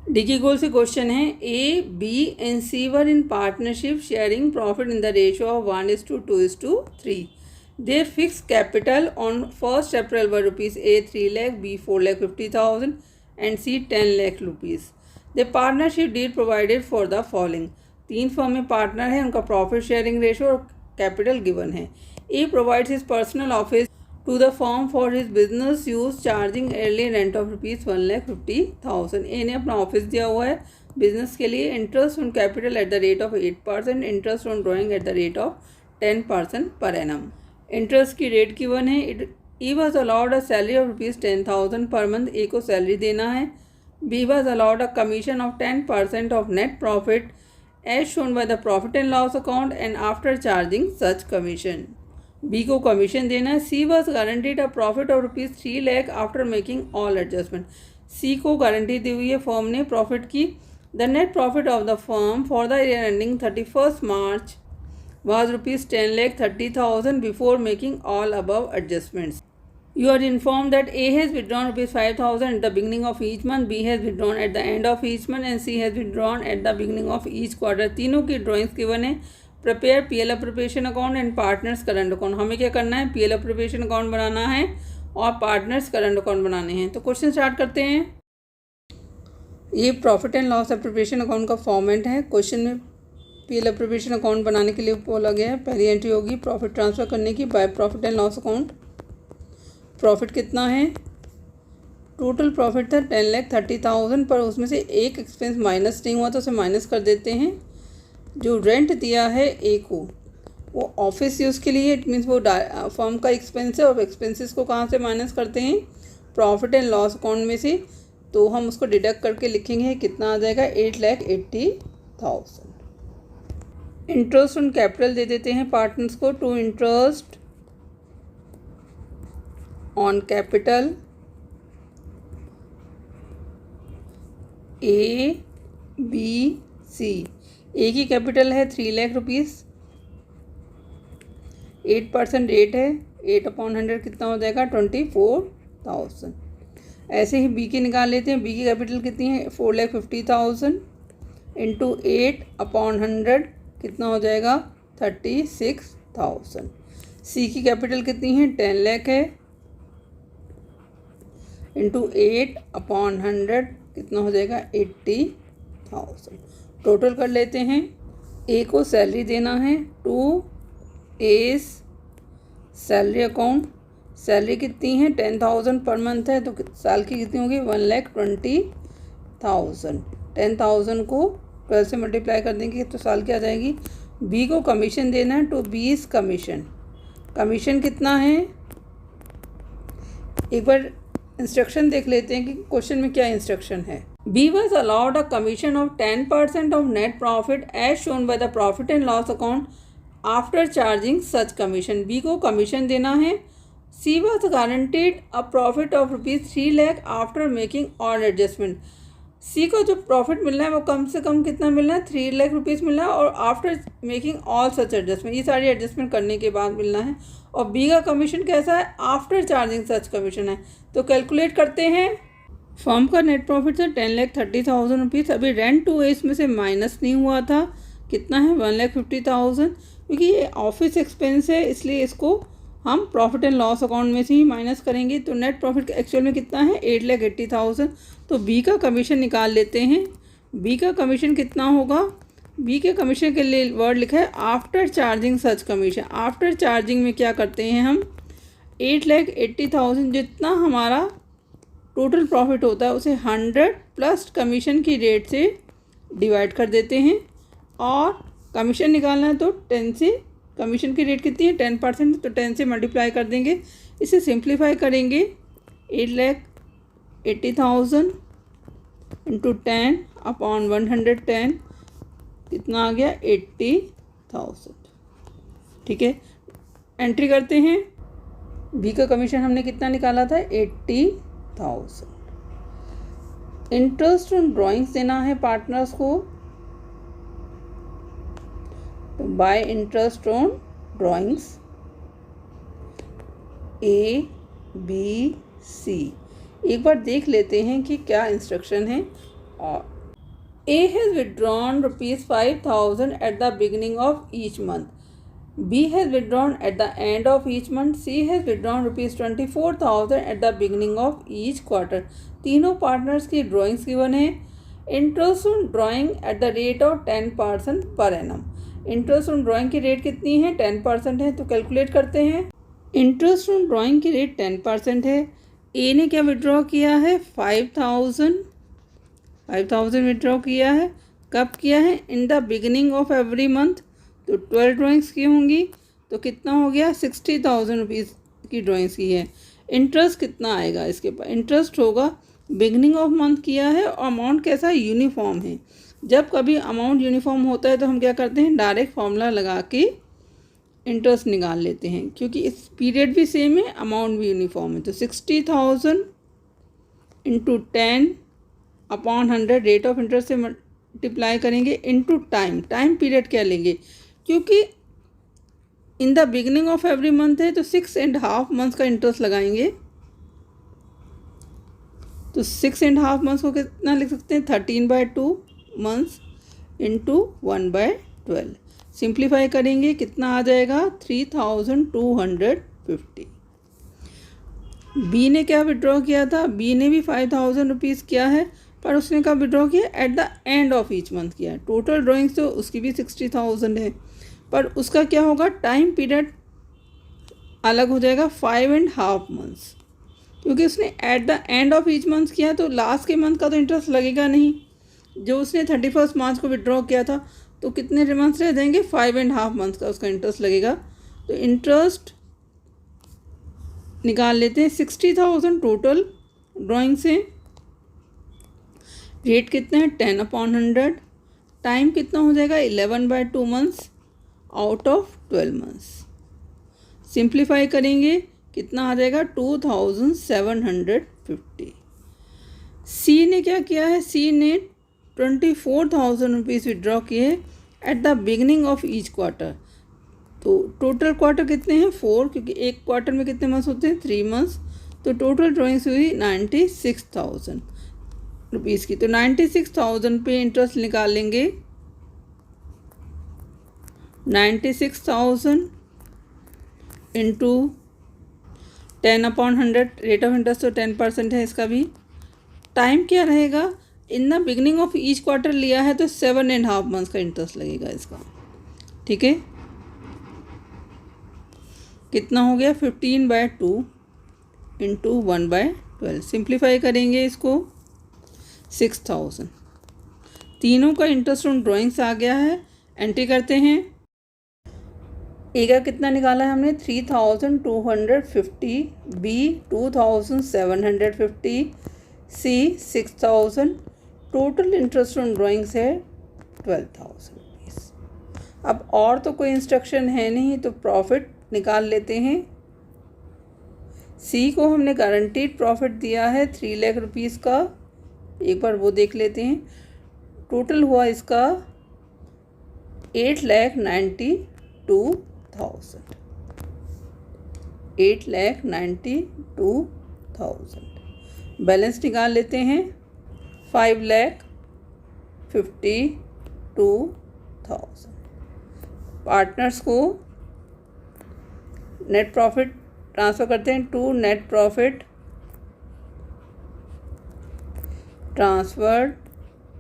D की गोल से question है A B and C were in partnership sharing profit in the ratio of 1:2:3. Their fixed capital on 1st April were rupees A 3 lakh, B 4,50,000 and C 10 lakh rupees. The partnership deed provided for the following. 3 firm में partner है, उनका profit sharing ratio और capital given है. ए provides his personal office to the firm for his business use charging yearly rent of rupees 1,50,000. A ने अपना office दिया हुआ है बिजनेस के लिए. Interest on capital at the rate of 8%, interest on drawing at the rate of 10% per annum. Interest की rate given है. A was allowed a salary of rupees 10,000 per month. A को salary देना है. B was allowed a commission of 10% of net profit as shown by the profit and loss account and after charging such commission. B को commission देना है. C was guaranteed a profit of rupees 3 lakh after making all adjustment. C को guarantee दी हुई है firm ने profit की. The net profit of the firm for the year ending 31st March was rupees 10,30,000 before making all above adjustments. You are informed that A has withdrawn rupees 5,000 at the beginning of each month, B has withdrawn at the end of each month and C has withdrawn at the beginning of each quarter. तीनों की drawings given है. Prepare PL appropriation account and partners current account. हमें क्या करना है, PL appropriation account बनाना है और partners current account बनाने हैं. तो क्वेश्चन स्टार्ट करते हैं. ये profit and loss appropriation account का फॉर्मेट है. क्वेश्चन में पीएल अप्रोप्रिएशन अकाउंट बनाने के लिए बोला गया है. पहली एंट्री होगी प्रॉफिट ट्रांसफ़र करने की by profit and loss account. Profit कितना है, टोटल प्रॉफिट था 10,30,000 पर उसमें से एक एक्सपेंस माइनस नहीं हुआ तो उसे माइनस कर देते हैं. जो रेंट दिया है ए को वो ऑफिस यूज़ के लिए, इट मीन्स वो फर्म का एक्सपेंस है और एक्सपेंसेस को कहाँ से माइनस करते हैं, प्रॉफिट एंड लॉस अकाउंट में से. तो हम उसको डिडक्ट करके लिखेंगे कितना आ जाएगा 8,80,000. इंटरेस्ट ऑन कैपिटल दे देते हैं पार्टनर्स को. Two interest on capital A B C. A की कैपिटल है 3 लाख रुपीज़, 8% रेट है, 8/100 कितना हो जाएगा 24,000. ऐसे ही बी की निकाल लेते हैं. बी की कैपिटल कितनी है 4,50,000 इंटू 8/100 कितना हो जाएगा 36,000. सी की कैपिटल कितनी है 10 लाख है इंटू 8/100 कितना हो जाएगा 80,000. टोटल कर लेते हैं. ए को सैलरी देना है. To S salary account. Salary कितनी है 10,000 पर मंथ है तो साल की कितनी होगी 1,20,000. 10,000 को 12 से मल्टीप्लाई कर देंगे तो साल की आ जाएगी. बी को कमीशन देना है. टू बीस कमीशन. कमीशन कितना है, एक बार इंस्ट्रक्शन देख लेते हैं कि क्वेश्चन में क्या इंस्ट्रक्शन है. B was allowed a commission of 10% of net profit as shown by the profit and loss account after charging such commission. B को कमीशन देना है. C was guaranteed a profit of rupees 3 lakh after making all adjustment. C को जो profit मिलना है वो कम से कम कितना मिलना है 3 लाख रुपीज़ मिलना है और after making all such adjustment, ये सारी एडजस्टमेंट करने के बाद मिलना है. और बी का कमीशन कैसा है, आफ्टर चार्जिंग सच कमीशन है. तो कैलकुलेट करते हैं. फर्म का नेट प्रॉफिट था 10,30,000 रुपीज़. अभी रेंट टू ए इसमें से माइनस नहीं हुआ था, कितना है 1,50,000. क्योंकि ये ऑफिस एक्सपेंस है इसलिए इसको हम प्रॉफिट एंड लॉस अकाउंट में से ही माइनस करेंगे. तो नेट प्रॉफिट एक्चुअल में कितना है 8,80,000. तो बी का कमीशन निकाल लेते हैं. बी का कमीशन कितना होगा, बी के कमीशन के लिए वर्ड लिखा है after charging such commission. After charging में क्या करते हैं हम 8,80,000 जितना हमारा टोटल प्रॉफिट होता है उसे 100 प्लस कमीशन की रेट से डिवाइड कर देते हैं. और कमीशन निकालना है तो 10 से, कमीशन की रेट कितनी है 10% तो 10 से मल्टीप्लाई कर देंगे. इसे सिंप्लीफाई करेंगे 8,80,000 इंटू 10/110 कितना आ गया 80,000. ठीक है, एंट्री करते हैं. बी का कमीशन हमने कितना निकाला था 80,000. इंटरेस्ट ऑन ड्राइंग्स देना है पार्टनर्स को. तो by interest on drawings A B C. एक बार देख लेते हैं कि क्या इंस्ट्रक्शन है और A has withdrawn rupees 5,000 at the beginning of each month. B has withdrawn at the end of each month. C has withdrawn rupees 24,000 at the beginning of each quarter. तीनों पार्टनर्स की drawings given है. Interest on drawing eight the rate of 10% per annum. Interest on drawing की rate कितनी है? 10% है. तो calculate करते हैं. इंटरेस्ट ऑन ड्राइंग की रेट 10% है. ए ने क्या विड्रॉ किया है? 5,000 विड्रॉ किया है. कब किया है? In the beginning of every month. तो 12 ड्राइंग्स की होंगी. तो कितना हो गया? 60,000 रुपीज़ की ड्राइंग्स की है. इंटरेस्ट कितना आएगा इसके पास? इंटरेस्ट होगा, बिगनिंग ऑफ मंथ किया है और अमाउंट कैसा? यूनिफॉर्म है. जब कभी अमाउंट यूनिफॉर्म होता है तो हम क्या करते हैं? डायरेक्ट फॉर्मूला लगा के इंटरेस्ट निकाल लेते हैं, क्योंकि इस पीरियड भी सेम है, अमाउंट भी यूनिफॉर्म है. तो 60,000 into 10 upon 100 rate of interest से मल्टीप्लाई करेंगे इंटू टाइम. टाइम पीरियड क्या लेंगे? क्योंकि in the beginning of every month है तो 6.5 मंथ्स का इंटरेस्ट लगाएंगे. तो 6.5 मंथ्स को कितना लिख सकते हैं? 13/2 मंथ्स इंटू 1/12. सिंप्लीफाई करेंगे, कितना आ जाएगा? 3,250. बी ने क्या विड्रॉ किया था? बी ने भी 5,000 रुपीज़ किया है, पर उसने कब विड्रॉ किया? Eight the end of each month किया है. टोटल ड्राइंग्स तो उसकी भी 60,000 है, पर उसका क्या होगा? टाइम पीरियड अलग हो जाएगा, 5.5 मंथ्स, क्योंकि उसने eight the end of each month किया. तो लास्ट के मंथ का तो इंटरेस्ट लगेगा नहीं. जो उसने 31 मार्च को विड्रॉ किया था तो कितने मंथ्स रह जाएंगे? 5.5 मंथ्स का उसका इंटरेस्ट लगेगा. तो इंटरेस्ट निकाल लेते हैं. 60,000 टोटल ड्राइंग से. रेट कितने हैं? 10/100. टाइम कितना हो जाएगा? 11/2 months out of 12 months. Simplify करेंगे, कितना आ जाएगा? 2,750. सी ने क्या किया है? सी ने 24,000 रुपीज़ विड्रॉ किए at the beginning of each quarter. तो टोटल क्वार्टर कितने हैं? 4, क्योंकि एक क्वार्टर में कितने मंथ्स होते हैं? 3 मंथ्स. तो टोटल ड्राइंग्स हुई 96,000 रुपीज़ की. तो 96,000 पे इंटरेस्ट निकाल लेंगे. 96,000 इंटू 10/100 रेट ऑफ इंटरेस्ट तो 10% है इसका भी. टाइम क्या रहेगा? In the beginning of each quarter लिया है तो 7.5 मंथ्स का इंटरेस्ट लगेगा इसका. ठीक है, कितना हो गया? 15/2 इंटू 1/12. सिंप्लीफाई करेंगे इसको. 6,000. तीनों का इंटरेस्ट ऑन ड्राइंग्स आ गया है. एंट्री करते हैं. ए का कितना निकाला है हमने? 3,250. B 2,750. C 6,000. Total interest on drawings है 12,000 रुपीज़. अब और तो कोई इंस्ट्रक्शन है नहीं, तो प्रॉफिट निकाल लेते हैं. सी को हमने गारंटीड प्रॉफिट दिया है 3 लाख रुपीज़ का. एक बार वो देख लेते हैं. टोटल हुआ इसका 8,92,000. 8,92,000. बैलेंस निकाल लेते हैं. 5,52,000. पार्टनर्स को नेट प्रॉफिट ट्रांसफ़र करते हैं. To net profit transfer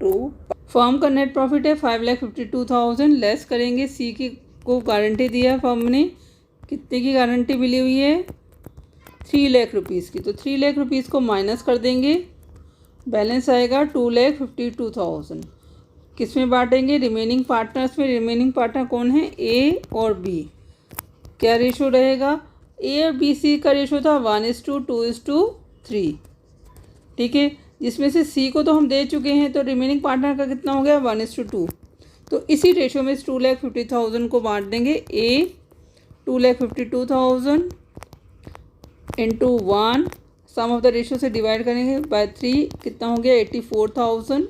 to. Firm का नेट प्रॉफिट है 5,52,000. लेस करेंगे. सी की को गारंटी दिया है फर्म ने. कितने की गारंटी मिली हुई है? 3 लाख रुपीज़ की. तो 3 लाख रुपीज़ को माइनस कर देंगे. बैलेंस आएगा 2,52,000. किस में बांटेंगे? रिमेनिंग पार्टनर्स में. रिमेनिंग पार्टनर कौन है? ए और बी. क्या रेशो रहेगा? ए और बी सी का रेशो था 1:2:3. ठीक है, जिसमें से सी को तो हम दे चुके हैं, तो रिमेनिंग पार्टनर का कितना हो गया? 1:2. तो इसी रेशो में 2,50,000 को बांट देंगे. A 2,52,000 into 1, sum of the ratio से डिवाइड करेंगे बाय 3. कितना हो गया? 84,000.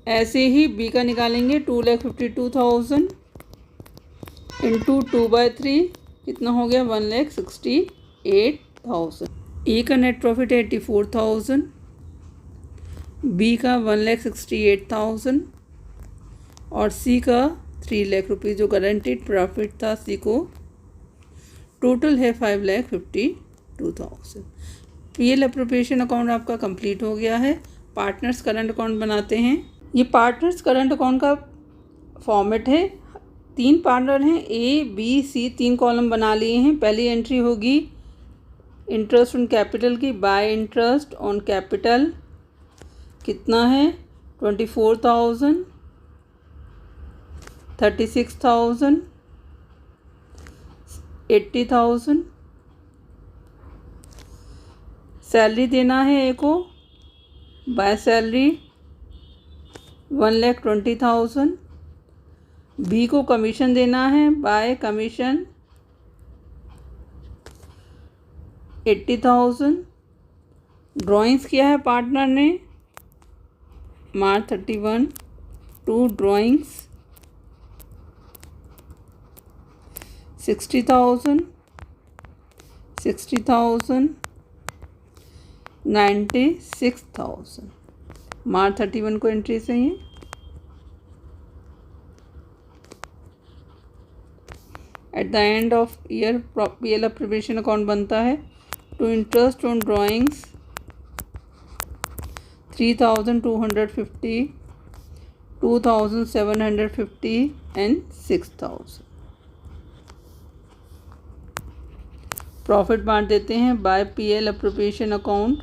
ऐसे ही बी का निकालेंगे. 2,52,000 इंटू 2/3. कितना हो गया? 1,68,000. ए का नेट प्रॉफिट है 84,000. बी का 1,68,000 और सी का 3 लाख रुपीज़ जो गारंटीड प्रॉफिट था सी को। टोटल है 5,52,000। पीएल अप्रोप्रिएशन अकाउंट आपका कंप्लीट हो गया है। पार्टनर्स करंट अकाउंट बनाते हैं। ये पार्टनर्स करंट अकाउंट का फॉर्मेट है। 3 पार्टनर हैं, ए बी सी, 3 कॉलम बना लिए हैं। पहली एंट्री होगी इंटरेस्ट ऑन कैपिटल की, बाय इंटरेस्ट ऑन कैपिटल कितना है 24,000, 36,000, 80,000। सैलरी देना है ए को, बाय सैलरी 1,20,000। बी को कमीशन देना है, बाय कमीशन 80,000। ड्राइंग्स किया है पार्टनर ने March 31, 2 ड्राइंग्स 60,000, 60,000, 96,000। March 31 को एंट्री सही है। At the end of year P L appropriation account बनता है। To interest on drawings 3,250, 2,750 and 6,000। Profit बांट देते हैं by P L appropriation account.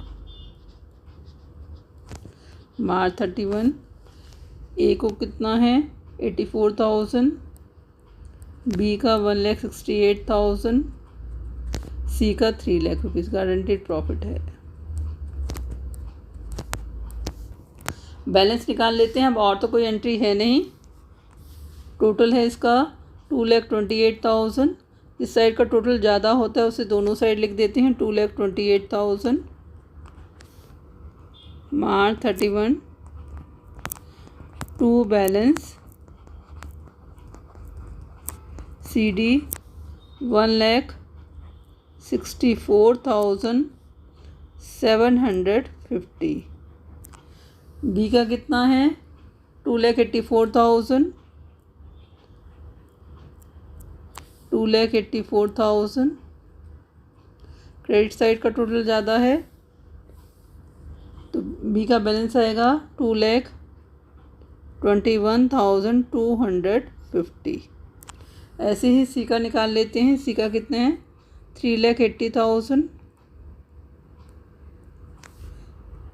March 31 A को कितना है 84,000, बी का 1,68,000, सी का 3 लाख रुपीज़ गारंटीड प्रॉफिट है। बैलेंस निकाल लेते हैं। अब और तो कोई एंट्री है नहीं। टोटल है इसका 2,28,000। इस साइड का टोटल ज़्यादा होता है उसे दोनों साइड लिख देते हैं 2,28,000। March 31 to balance CD 1,64,750। B का कितना है 2,84,000, 2,84,000। क्रेडिट साइड का टोटल ज़्यादा है तो बी का बैलेंस आएगा 2,21,250। ऐसे ही सी का निकाल लेते हैं। सी का कितने हैं 3,80,000,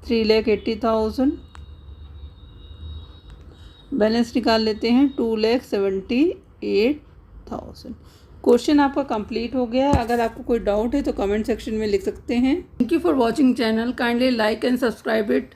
3,80,000। बैलेंस निकाल लेते हैं 2,78,000। क्वेश्चन आपका कंप्लीट हो गया है। अगर आपको कोई डाउट है तो कमेंट सेक्शन में लिख सकते हैं। Thank you for watching channel. Kindly like and subscribe it.